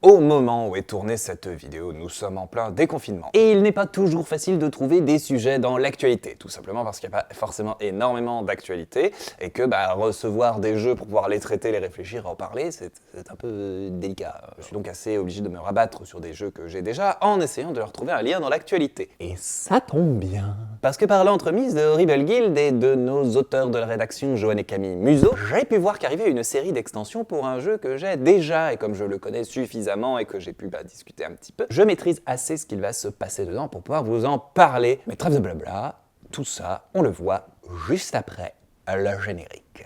Au moment où est tournée cette vidéo, nous sommes en plein déconfinement. Et il n'est pas toujours facile de trouver des sujets dans l'actualité, tout simplement parce qu'il n'y a pas forcément énormément d'actualité, et que recevoir des jeux pour pouvoir les traiter, les réfléchir, en parler, c'est un peu délicat. Je suis donc assez obligé de me rabattre sur des jeux que j'ai déjà, en essayant de leur trouver un lien dans l'actualité. Et ça tombe bien. Parce que par l'entremise de Horrible Guild et de nos auteurs de la rédaction, Johan et Camille Museau, j'ai pu voir qu'arrivait une série d'extensions pour un jeu que j'ai déjà, et comme je le connais suffisamment et que j'ai pu discuter un petit peu, je maîtrise assez ce qu'il va se passer dedans pour pouvoir vous en parler. Mais trêve de blabla, tout ça, on le voit juste après le générique.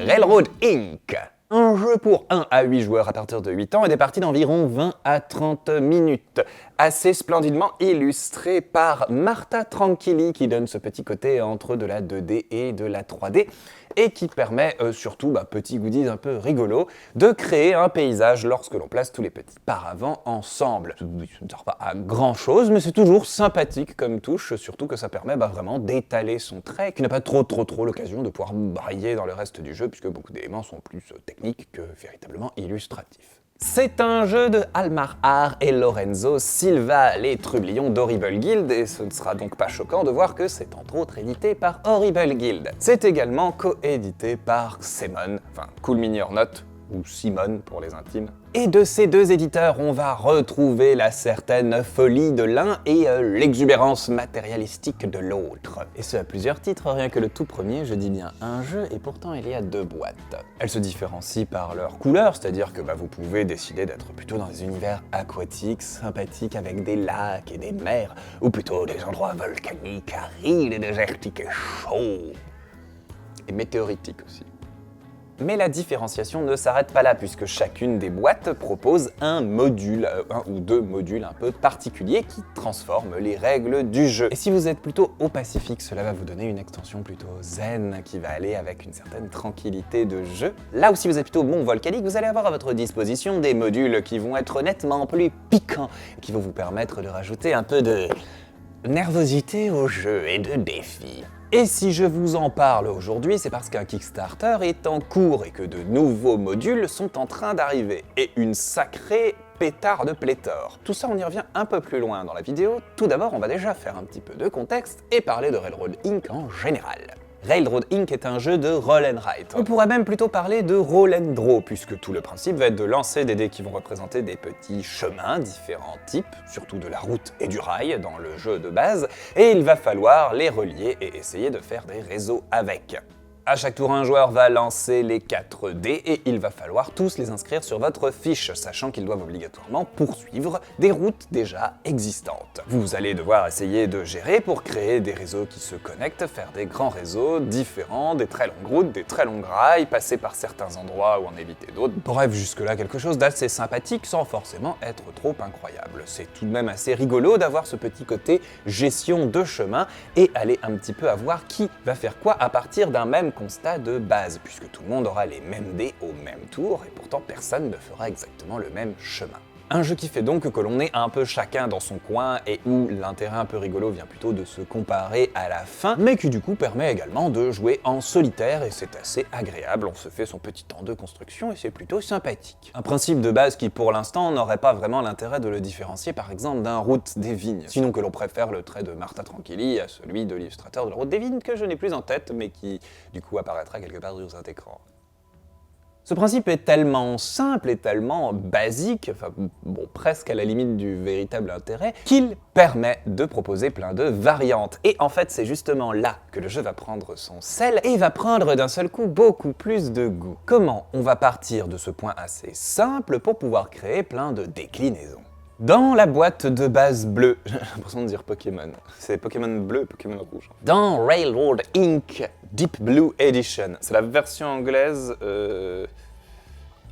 Railroad Inc. Un jeu pour 1 à 8 joueurs à partir de 8 ans et des parties d'environ 20 à 30 minutes. Assez splendidement illustré par Marta Tranquilli qui donne ce petit côté entre de la 2D et de la 3D et qui permet surtout, petit goodies un peu rigolo, de créer un paysage lorsque l'on place tous les petits paravents ensemble. Ça ne sert pas à grand chose, mais c'est toujours sympathique comme touche, surtout que ça permet vraiment d'étaler son trait, qui n'a pas trop l'occasion de pouvoir briller dans le reste du jeu, puisque beaucoup d'éléments sont plus techniques que véritablement illustratifs. C'est un jeu de Almar Haar et Lorenzo Silva, les trublions d'Horrible Guild, et ce ne sera donc pas choquant de voir que c'est entre autres édité par Horrible Guild. C'est également coédité par Simon, enfin Cool Mini or Not, ou Simone pour les intimes. Et de ces deux éditeurs, on va retrouver la certaine folie de l'un et l'exubérance matérialistique de l'autre. Et ce à plusieurs titres, rien que le tout premier, je dis bien un jeu, et pourtant il y a 2 boîtes. Elles se différencient par leur couleur, c'est-à-dire que vous pouvez décider d'être plutôt dans des univers aquatiques, sympathiques, avec des lacs et des mers, ou plutôt des endroits volcaniques, arides et désertiques et chauds. Et météoritiques aussi. Mais la différenciation ne s'arrête pas là, puisque chacune des boîtes propose un module, un ou 2 modules un peu particuliers qui transforment les règles du jeu. Et si vous êtes plutôt au Pacifique, cela va vous donner une extension plutôt zen, qui va aller avec une certaine tranquillité de jeu. Là où si vous êtes plutôt bon volcanique, vous allez avoir à votre disposition des modules qui vont être nettement plus piquants, qui vont vous permettre de rajouter un peu de nervosité au jeu et de défi. Et si je vous en parle aujourd'hui, c'est parce qu'un Kickstarter est en cours et que de nouveaux modules sont en train d'arriver. Et une sacrée pétard de pléthore. Tout ça, on y revient un peu plus loin dans la vidéo. Tout d'abord, on va déjà faire un petit peu de contexte et parler de Railroad Inc. en général. Railroad Inc. est un jeu de roll and write. On pourrait même plutôt parler de roll and draw, puisque tout le principe va être de lancer des dés qui vont représenter des petits chemins, différents types, surtout de la route et du rail dans le jeu de base, et il va falloir les relier et essayer de faire des réseaux avec. À chaque tour, un joueur va lancer les 4 dés et il va falloir tous les inscrire sur votre fiche, sachant qu'ils doivent obligatoirement poursuivre des routes déjà existantes. Vous allez devoir essayer de gérer pour créer des réseaux qui se connectent, faire des grands réseaux différents, des très longues routes, des très longues rails, passer par certains endroits ou en éviter d'autres. Bref, jusque-là quelque chose d'assez sympathique sans forcément être trop incroyable. C'est tout de même assez rigolo d'avoir ce petit côté gestion de chemin et aller un petit peu à voir qui va faire quoi à partir d'un même constat de base, puisque tout le monde aura les mêmes dés au même tour, et pourtant personne ne fera exactement le même chemin. Un jeu qui fait donc que l'on est un peu chacun dans son coin et où l'intérêt un peu rigolo vient plutôt de se comparer à la fin, mais qui du coup permet également de jouer en solitaire et c'est assez agréable, on se fait son petit temps de construction et c'est plutôt sympathique. Un principe de base qui pour l'instant n'aurait pas vraiment l'intérêt de le différencier par exemple d'un Route des Vignes, sinon que l'on préfère le trait de Marta Tranquilli à celui de l'illustrateur de la Route des Vignes que je n'ai plus en tête mais qui du coup apparaîtra quelque part sur cet écran. Ce principe est tellement simple et tellement basique, presque à la limite du véritable intérêt, qu'il permet de proposer plein de variantes. Et en fait, c'est justement là que le jeu va prendre son sel et va prendre d'un seul coup beaucoup plus de goût. Comment on va partir de ce point assez simple pour pouvoir créer plein de déclinaisons? Dans la boîte de base bleue, j'ai l'impression de dire Pokémon, c'est Pokémon bleu, Pokémon rouge. Dans Railroad Inc. Deep Blue Edition, c'est la version anglaise,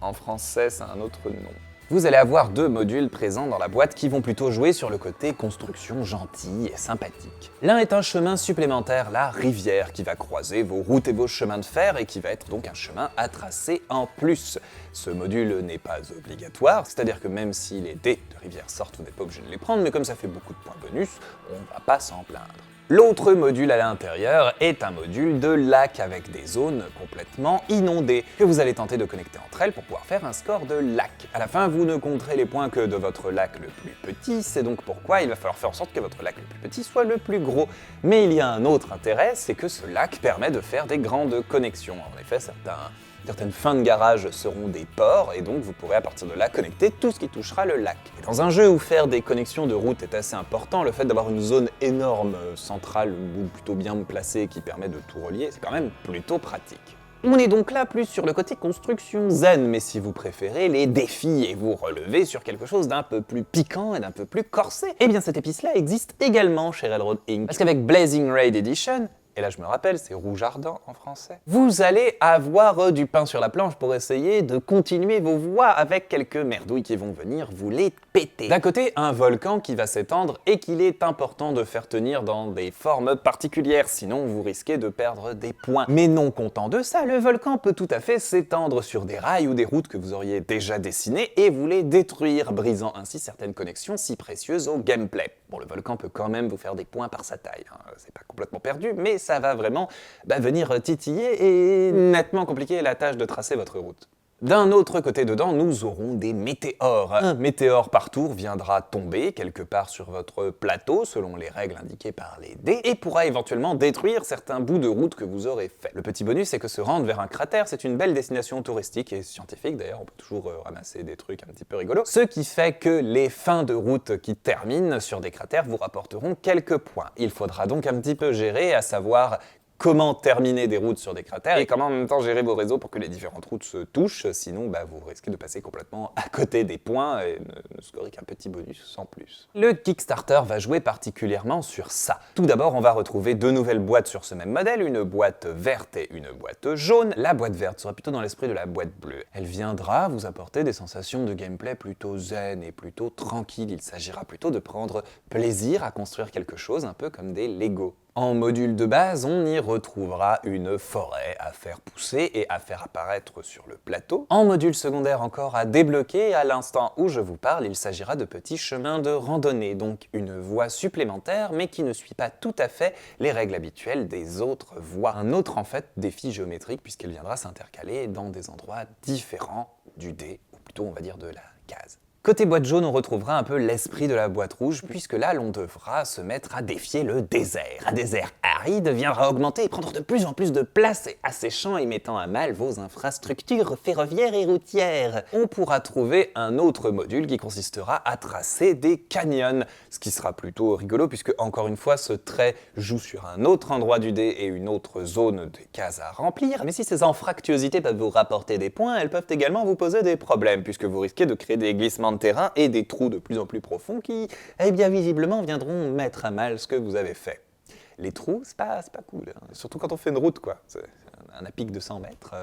en français c'est un autre nom. Vous allez avoir 2 modules présents dans la boîte qui vont plutôt jouer sur le côté construction gentille et sympathique. L'un est un chemin supplémentaire, la rivière, qui va croiser vos routes et vos chemins de fer et qui va être donc un chemin à tracer en plus. Ce module n'est pas obligatoire, c'est-à-dire que même si les dés de rivière sortent, vous n'êtes pas obligé de les prendre, mais comme ça fait beaucoup de points bonus, on va pas s'en plaindre. L'autre module à l'intérieur est un module de lac avec des zones complètement inondées que vous allez tenter de connecter entre elles pour pouvoir faire un score de lac. À la fin, vous ne compterez les points que de votre lac le plus petit, c'est donc pourquoi il va falloir faire en sorte que votre lac le plus petit soit le plus gros. Mais il y a un autre intérêt, c'est que ce lac permet de faire des grandes connexions. En effet, certaines fins de garage seront des ports et donc vous pourrez à partir de là connecter tout ce qui touchera le lac. Et dans un jeu où faire des connexions de route est assez important, le fait d'avoir une zone énorme, centrale ou plutôt bien placée qui permet de tout relier, c'est quand même plutôt pratique. On est donc là plus sur le côté construction zen, mais si vous préférez les défis et vous relevez sur quelque chose d'un peu plus piquant et d'un peu plus corsé, eh bien cette épice-là existe également chez Railroad Inc. Parce qu'avec Blazing Raid Edition, et là je me rappelle, c'est rouge ardent en français, vous allez avoir du pain sur la planche pour essayer de continuer vos voies avec quelques merdouilles qui vont venir vous les péter. D'un côté, un volcan qui va s'étendre et qu'il est important de faire tenir dans des formes particulières, sinon vous risquez de perdre des points. Mais non content de ça, le volcan peut tout à fait s'étendre sur des rails ou des routes que vous auriez déjà dessinées et vous les détruire, brisant ainsi certaines connexions si précieuses au gameplay. Bon, le volcan peut quand même vous faire des points par sa taille, hein. C'est pas complètement perdu, mais ça va vraiment venir titiller et nettement compliquer la tâche de tracer votre route. D'un autre côté dedans, nous aurons des météores. Un météore par tour viendra tomber quelque part sur votre plateau, selon les règles indiquées par les dés, et pourra éventuellement détruire certains bouts de route que vous aurez fait. Le petit bonus, c'est que se rendre vers un cratère, c'est une belle destination touristique et scientifique, d'ailleurs, on peut toujours ramasser des trucs un petit peu rigolos, ce qui fait que les fins de route qui terminent sur des cratères vous rapporteront quelques points. Il faudra donc un petit peu gérer, à savoir comment terminer des routes sur des cratères et comment en même temps gérer vos réseaux pour que les différentes routes se touchent, sinon vous risquez de passer complètement à côté des points et ne scorer qu'un petit bonus sans plus. Le Kickstarter va jouer particulièrement sur ça. Tout d'abord, on va retrouver 2 nouvelles boîtes sur ce même modèle, une boîte verte et une boîte jaune. La boîte verte sera plutôt dans l'esprit de la boîte bleue. Elle viendra vous apporter des sensations de gameplay plutôt zen et plutôt tranquille. Il s'agira plutôt de prendre plaisir à construire quelque chose, un peu comme des Lego. En module de base, on y retrouvera une forêt à faire pousser et à faire apparaître sur le plateau. En module secondaire encore à débloquer, à l'instant où je vous parle, il s'agira de petits chemins de randonnée, donc une voie supplémentaire, mais qui ne suit pas tout à fait les règles habituelles des autres voies. Un autre en fait défi géométrique, puisqu'elle viendra s'intercaler dans des endroits différents du dé, ou plutôt on va dire de la case. Côté boîte jaune, on retrouvera un peu l'esprit de la boîte rouge, puisque là, l'on devra se mettre à défier le désert. Un désert aride viendra augmenter et prendre de plus en plus de place, asséchant et mettant à mal vos infrastructures ferroviaires et routières. On pourra trouver un autre module qui consistera à tracer des canyons, ce qui sera plutôt rigolo, puisque encore une fois, ce trait joue sur un autre endroit du dé et une autre zone des cases à remplir. Mais si ces anfractuosités peuvent vous rapporter des points, elles peuvent également vous poser des problèmes, puisque vous risquez de créer des glissements de terrain et des trous de plus en plus profonds qui, eh bien visiblement, viendront mettre à mal ce que vous avez fait. Les trous, c'est pas cool, hein. Surtout quand on fait une route, quoi. C'est un à pic de 100 mètres,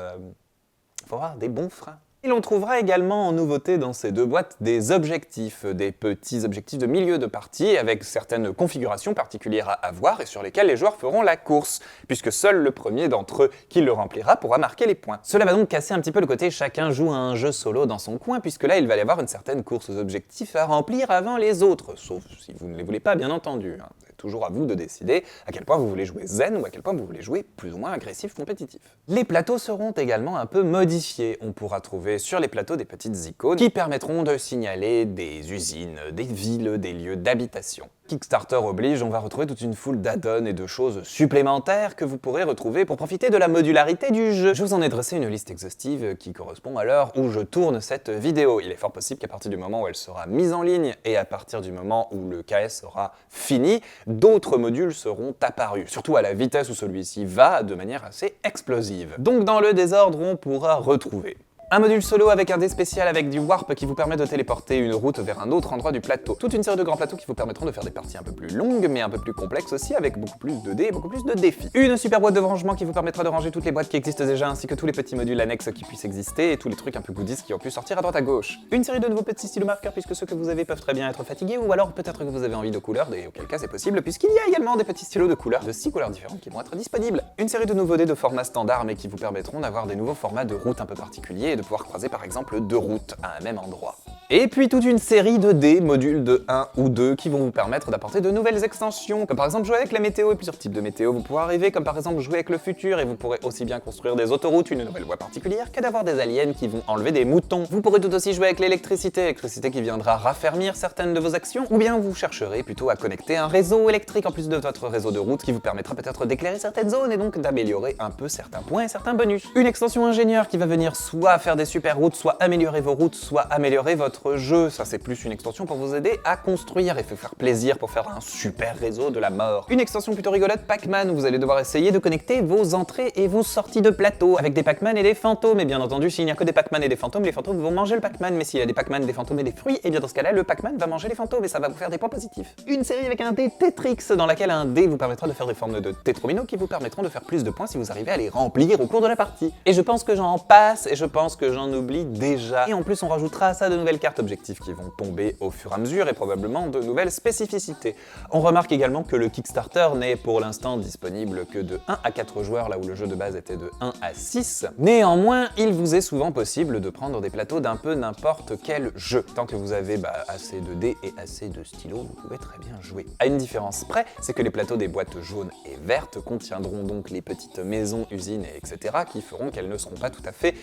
faut avoir des bons freins. Et l'on trouvera également en nouveauté dans ces 2 boîtes des objectifs, des petits objectifs de milieu de partie avec certaines configurations particulières à avoir et sur lesquelles les joueurs feront la course, puisque seul le premier d'entre eux qui le remplira pourra marquer les points. Cela va donc casser un petit peu le côté chacun joue à un jeu solo dans son coin, puisque là il va y avoir une certaine course aux objectifs à remplir avant les autres, sauf si vous ne les voulez pas bien entendu, hein. C'est toujours à vous de décider à quel point vous voulez jouer zen ou à quel point vous voulez jouer plus ou moins agressif, compétitif. Les plateaux seront également un peu modifiés. On pourra trouver sur les plateaux des petites icônes qui permettront de signaler des usines, des villes, des lieux d'habitation. Kickstarter oblige, on va retrouver toute une foule d'add-ons et de choses supplémentaires que vous pourrez retrouver pour profiter de la modularité du jeu. Je vous en ai dressé une liste exhaustive qui correspond à l'heure où je tourne cette vidéo. Il est fort possible qu'à partir du moment où elle sera mise en ligne et à partir du moment où le KS sera fini, d'autres modules seront apparus, surtout à la vitesse où celui-ci va de manière assez explosive. Donc dans le désordre, on pourra retrouver Un module solo avec un dé spécial avec du warp qui vous permet de téléporter une route vers un autre endroit du plateau. Toute une série de grands plateaux qui vous permettront de faire des parties un peu plus longues mais un peu plus complexes aussi avec beaucoup plus de dés et beaucoup plus de défis. Une super boîte de rangement qui vous permettra de ranger toutes les boîtes qui existent déjà ainsi que tous les petits modules annexes qui puissent exister et tous les trucs un peu goodies qui ont pu sortir à droite à gauche. Une série de nouveaux petits stylos marqueurs puisque ceux que vous avez peuvent très bien être fatigués ou alors peut-être que vous avez envie de couleurs et auquel cas c'est possible puisqu'il y a également des petits stylos de couleurs de 6 couleurs différentes qui vont être disponibles. Une série de nouveaux dés de format standard mais qui vous permettront d'avoir des nouveaux formats de routes un peu particuliers et de pouvoir croiser par exemple deux routes à un même endroit. Et puis toute une série de dés, modules de 1 ou 2 qui vont vous permettre d'apporter de nouvelles extensions, comme par exemple jouer avec la météo et plusieurs types de météo, vous pourrez arriver, comme par exemple jouer avec le futur et vous pourrez aussi bien construire des autoroutes, une nouvelle voie particulière, qu'à d'avoir des aliens qui vont enlever des moutons. Vous pourrez tout aussi jouer avec l'électricité qui viendra raffermir certaines de vos actions, ou bien vous chercherez plutôt à connecter un réseau électrique en plus de votre réseau de route qui vous permettra peut-être d'éclairer certaines zones et donc d'améliorer un peu certains points et certains bonus. Une extension ingénieur qui va venir soit faire des super routes, soit améliorer vos routes, soit améliorer votre jeu. Ça c'est plus une extension pour vous aider à construire et faire plaisir pour faire un super réseau de la mort. Une extension plutôt rigolote Pac-Man où vous allez devoir essayer de connecter vos entrées et vos sorties de plateau avec des Pac-Man et des fantômes. Et bien entendu, s'il n'y a que des Pac-Man et des fantômes, les fantômes vont manger le Pac-Man. Mais s'il y a des Pac-Man, des fantômes et des fruits, et bien dans ce cas-là, le Pac-Man va manger les fantômes et ça va vous faire des points positifs. Une série avec un dé Tetrix dans laquelle un dé vous permettra de faire des formes de tétromino qui vous permettront de faire plus de points si vous arrivez à les remplir au cours de la partie. Et je pense que j'en passe et je pense que j'en oublie déjà. Et en plus, on rajoutera à ça de nouvelles cartes objectifs qui vont tomber au fur et à mesure et probablement de nouvelles spécificités. On remarque également que le Kickstarter n'est pour l'instant disponible que de 1 à 4 joueurs là où le jeu de base était de 1 à 6. Néanmoins, il vous est souvent possible de prendre des plateaux d'un peu n'importe quel jeu. Tant que vous avez assez de dés et assez de stylos, vous pouvez très bien jouer. À une différence près, c'est que les plateaux des boîtes jaunes et vertes contiendront donc les petites maisons, usines, etc. qui feront qu'elles ne seront pas tout à fait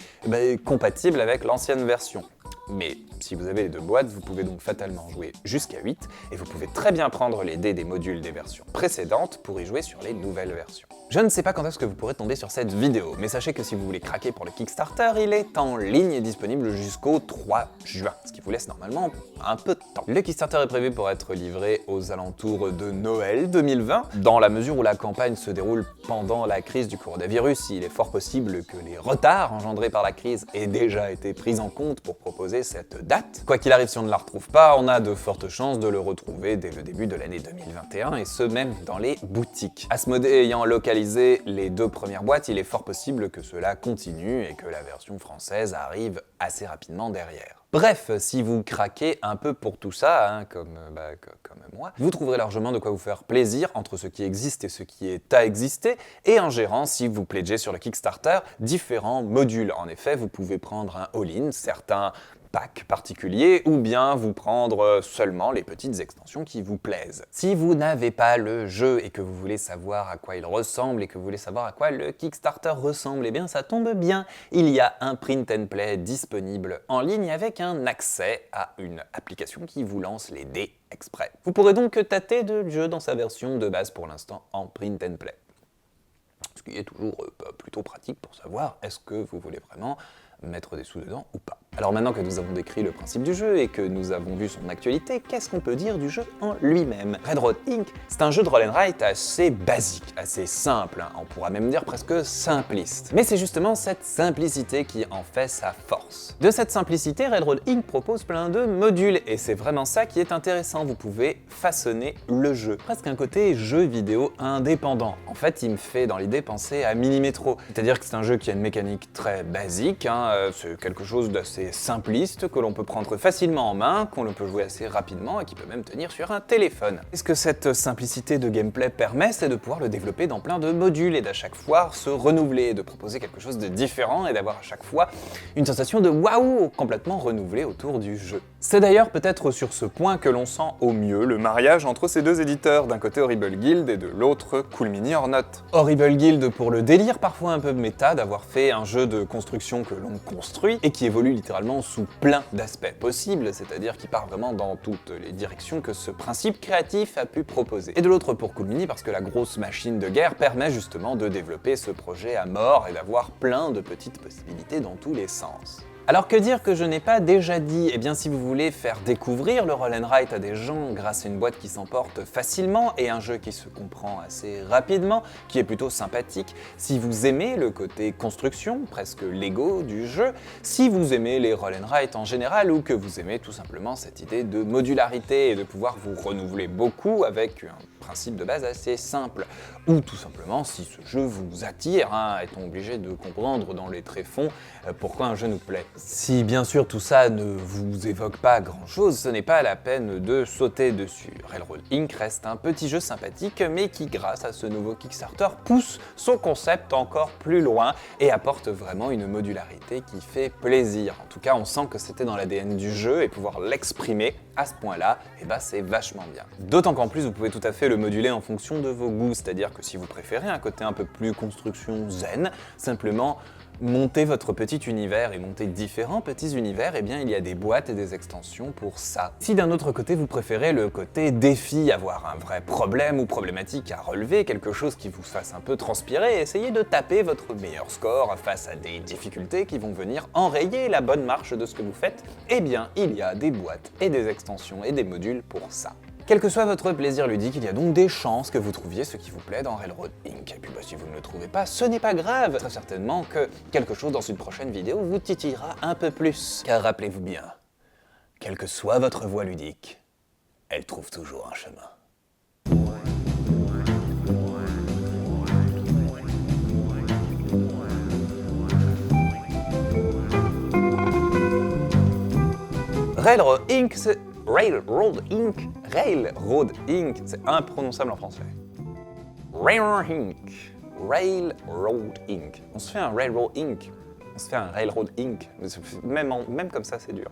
compatibles avec l'ancienne version. Mais si vous avez les deux boîtes, vous pouvez donc fatalement jouer jusqu'à 8, et vous pouvez très bien prendre les dés des modules des versions précédentes pour y jouer sur les nouvelles versions. Je ne sais pas quand est-ce que vous pourrez tomber sur cette vidéo, mais sachez que si vous voulez craquer pour le Kickstarter, il est en ligne et disponible jusqu'au 3 juin, ce qui vous laisse normalement un peu de temps. Le Kickstarter est prévu pour être livré aux alentours de Noël 2020, dans la mesure où la campagne se déroule pendant la crise du coronavirus. Il est fort possible que les retards engendrés par la crise aient déjà été pris en compte pour proposer cette date. Quoi qu'il arrive, si on ne la retrouve pas, on a de fortes chances de le retrouver dès le début de l'année 2021, et ce même dans les boutiques. Asmodée ayant localisé les deux premières boîtes, il est fort possible que cela continue et que la version française arrive assez rapidement derrière. Bref, si vous craquez un peu pour tout ça, comme moi, vous trouverez largement de quoi vous faire plaisir entre ce qui existe et ce qui est à exister, et en gérant, si vous pledgez sur le Kickstarter, différents modules. En effet, vous pouvez prendre un all-in, certains pack particulier, ou bien vous prendre seulement les petites extensions qui vous plaisent. Si vous n'avez pas le jeu et que vous voulez savoir à quoi il ressemble et que vous voulez savoir à quoi le Kickstarter ressemble, eh bien ça tombe bien, il y a un print and play disponible en ligne avec un accès à une application qui vous lance les dés exprès. Vous pourrez donc tâter le jeu dans sa version de base pour l'instant en print and play. Ce qui est toujours plutôt pratique pour savoir est-ce que vous voulez vraiment mettre des sous dedans ou pas. Alors maintenant que nous avons décrit le principe du jeu et que nous avons vu son actualité, qu'est-ce qu'on peut dire du jeu en lui-même? Red Road Inc., c'est un jeu de roll and write assez basique, assez simple, on pourra même dire presque simpliste. Mais c'est justement cette simplicité qui en fait sa force. De cette simplicité, Red Road Inc. propose plein de modules, et c'est vraiment ça qui est intéressant, vous pouvez façonner le jeu. Presque un côté jeu vidéo indépendant. En fait, il me fait dans l'idée penser à Mini Metro, c'est-à-dire que c'est un jeu qui a une mécanique très basique, c'est quelque chose d'assez simpliste, que l'on peut prendre facilement en main, qu'on peut jouer assez rapidement et qui peut même tenir sur un téléphone. Et ce que cette simplicité de gameplay permet, c'est de pouvoir le développer dans plein de modules et d'à chaque fois se renouveler, de proposer quelque chose de différent et d'avoir à chaque fois une sensation de waouh complètement renouvelée autour du jeu. C'est d'ailleurs peut-être sur ce point que l'on sent au mieux le mariage entre ces deux éditeurs, d'un côté Horrible Guild et de l'autre Cool Mini or Not. Horrible Guild pour le délire parfois un peu méta d'avoir fait un jeu de construction que l'on construit et qui évolue littéralement sous plein d'aspects possibles, c'est-à-dire qui part vraiment dans toutes les directions que ce principe créatif a pu proposer. Et de l'autre pour Cool Mini parce que la grosse machine de guerre permet justement de développer ce projet à mort et d'avoir plein de petites possibilités dans tous les sens. Alors que dire que je n'ai pas déjà dit? Eh bien si vous voulez faire découvrir le roll and write à des gens grâce à une boîte qui s'emporte facilement et un jeu qui se comprend assez rapidement, qui est plutôt sympathique, si vous aimez le côté construction, presque Lego du jeu, si vous aimez les roll and write en général ou que vous aimez tout simplement cette idée de modularité et de pouvoir vous renouveler beaucoup avec un principe de base assez simple, ou tout simplement si ce jeu vous attire, étant obligé de comprendre dans les tréfonds pourquoi un jeu nous plaît. Si bien sûr tout ça ne vous évoque pas grand chose, ce n'est pas la peine de sauter dessus. Railroad Inc. reste un petit jeu sympathique mais qui grâce à ce nouveau Kickstarter pousse son concept encore plus loin et apporte vraiment une modularité qui fait plaisir. En tout cas on sent que c'était dans l'ADN du jeu et pouvoir l'exprimer à ce point-là, c'est vachement bien. D'autant qu'en plus vous pouvez tout à fait le moduler en fonction de vos goûts, c'est-à-dire que si vous préférez un côté un peu plus construction zen, simplement monter votre petit univers et monter différents petits univers, eh bien il y a des boîtes et des extensions pour ça. Si d'un autre côté vous préférez le côté défi, avoir un vrai problème ou problématique à relever, quelque chose qui vous fasse un peu transpirer, essayez de taper votre meilleur score face à des difficultés qui vont venir enrayer la bonne marche de ce que vous faites, eh bien il y a des boîtes et des extensions et des modules pour ça. Quel que soit votre plaisir ludique, il y a donc des chances que vous trouviez ce qui vous plaît dans Railroad Inc. Et puis si vous ne le trouvez pas, ce n'est pas grave. Très certainement que quelque chose dans une prochaine vidéo vous titillera un peu plus. Car rappelez-vous bien, quelle que soit votre voie ludique, elle trouve toujours un chemin. Railroad Inc. Railroad Inc. Railroad Inc. C'est imprononçable en français. Railroad Inc. Railroad Inc. On se fait un Railroad Inc. On se fait un Railroad Inc. Même comme ça, c'est dur.